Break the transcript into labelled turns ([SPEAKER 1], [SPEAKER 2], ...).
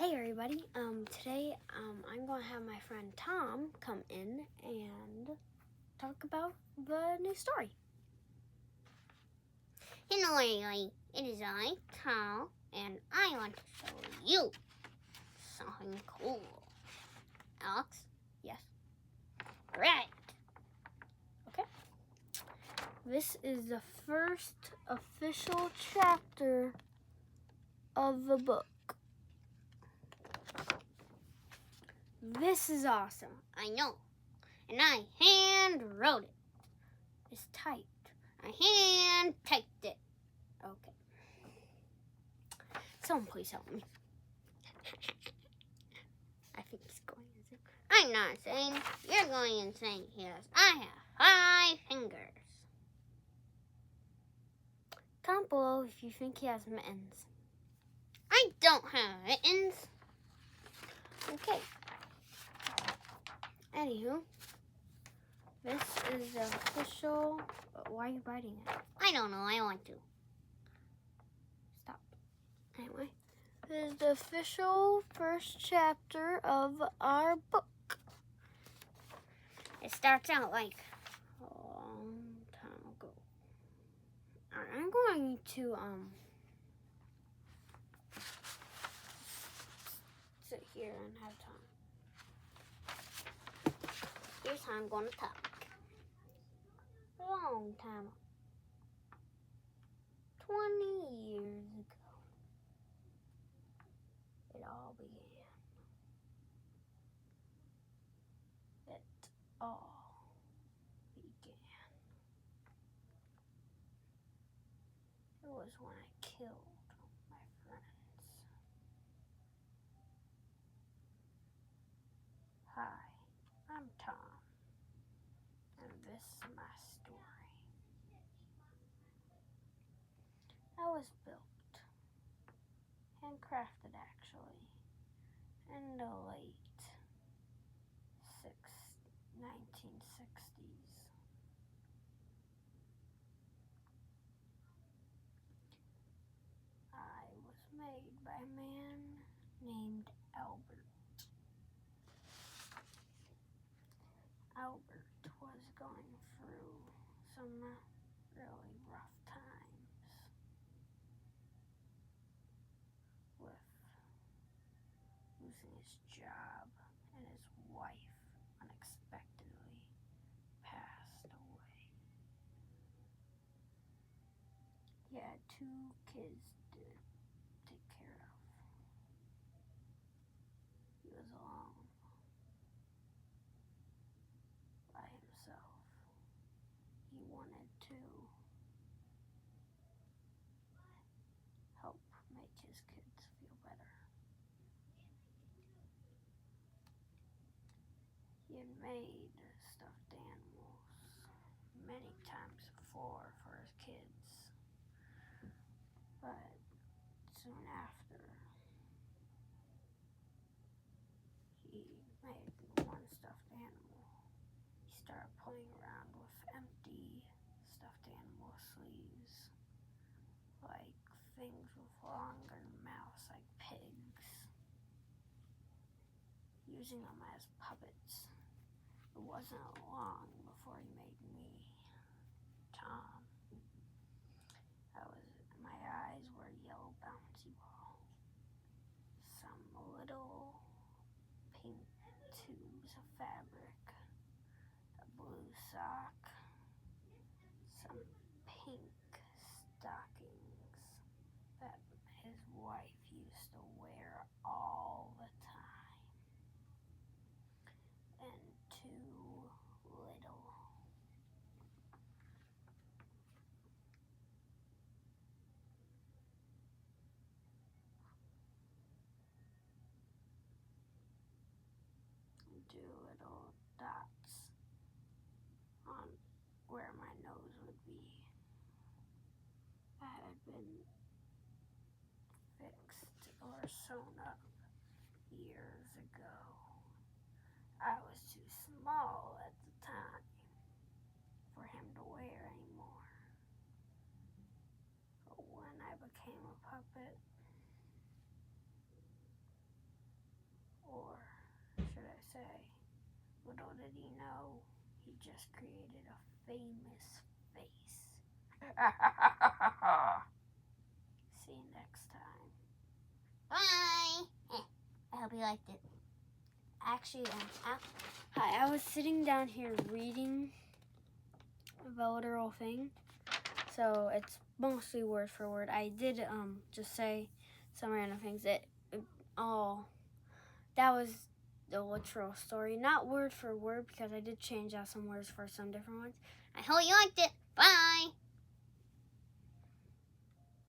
[SPEAKER 1] Hey everybody, today I'm going to have my friend Tom come in and talk about the new story.
[SPEAKER 2] Hello everybody, it is I, Tom, and I want to show you something cool. Alex?
[SPEAKER 1] Yes.
[SPEAKER 2] Right.
[SPEAKER 1] Okay. This is the first official chapter of the book. This is awesome.
[SPEAKER 2] I know. And I hand wrote it.
[SPEAKER 1] It's typed.
[SPEAKER 2] I hand typed it.
[SPEAKER 1] Okay. Someone please help me.
[SPEAKER 2] I think he's going insane. I'm not insane. You're going insane. Yes, I have 5 fingers.
[SPEAKER 1] Comment below if you think he has mittens.
[SPEAKER 2] I don't have mittens.
[SPEAKER 1] Okay. Anywho, this is the official. Why are you biting it?
[SPEAKER 2] I don't know. I want to.
[SPEAKER 1] Stop. Anyway, this is the official first chapter of our book.
[SPEAKER 2] It starts out like a long time ago.
[SPEAKER 1] I'm going to sit here and have time.
[SPEAKER 2] Here's how I'm going to talk.
[SPEAKER 1] Long time. 20 years ago. It all began. It all began. It was when I killed my friends. Hi, I'm Tom, and this is my story. I was built, handcrafted actually, in the late 1960s. I was made by a man named Albert. Albert was going through some really rough times with losing his job, and his wife unexpectedly passed away. He had 2 kids to take care of. He was alone by himself. He wanted to help make his kids feel better. He had made stuffed animals many times before for his kids, but soon after he made one stuffed animal, he started playing around with empty stuffed animal sleeves, like things with longer mouths like pigs, using them as puppets. It wasn't long before he made me, Tom. My eyes were a yellow bouncy ball. Some little pink tubes of fabric, a blue sock, some pink stockings that his wife used to wear all the time, and 2 little dots on where my nose would be. That had been fixed or sewn up years ago. I was too small at the time for him to wear anymore. But when I became a puppet, little did he know, he just created a famous face. See you next time.
[SPEAKER 2] Bye. I hope you liked it.
[SPEAKER 1] Actually, hi, I was sitting down here reading the literal thing, so it's mostly word for word. I did just say some random things. That was the literal story, not word for word, because I did change out some words for some different ones.
[SPEAKER 2] I hope you liked it. Bye.